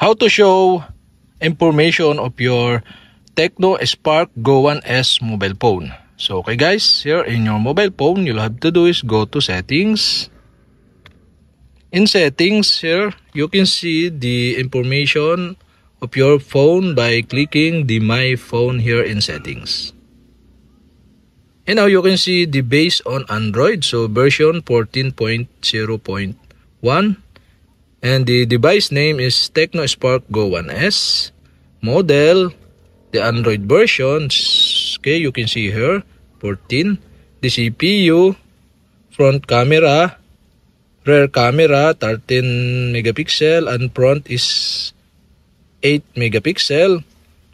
how to show information of your Tecno Spark Go 1S mobile phone. So okay guys, here in your mobile phone, you'll have to do is go to settings. In settings here, you can see the information of your phone by clicking the My Phone here in settings. And now you can see the base on Android, so version 14.0.1. And the device name is Tecno Spark Go 1S. Model, the Android versions, okay, you can see here, 14. The CPU, front camera, rear camera, 13 megapixel, and front is 8 megapixel.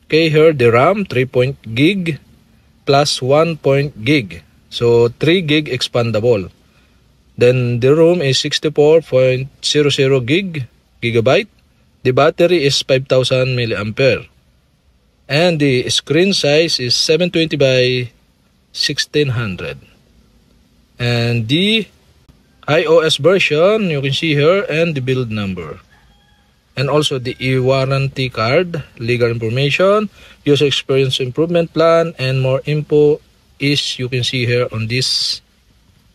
Okay, here the RAM, 3 gig plus 1 gig. So 3 gig expandable. Then the ROM is 64.00 gigabyte. The battery is 5000 milliampere. And the screen size is 720 by 1600. And the iOS version, you can see here, and the build number. And also the e-warranty card, legal information, user experience improvement plan, and more info is you can see here on this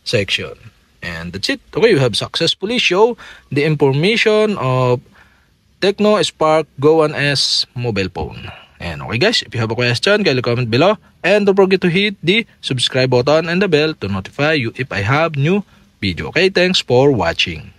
section. And that's it. Okay, you have successfully shown the information of Tecno Spark Go 1S mobile phone. And okay guys, if you have a question, kindly comment below. And don't forget to hit the subscribe button and the bell to notify you if I have new video. Okay, thanks for watching.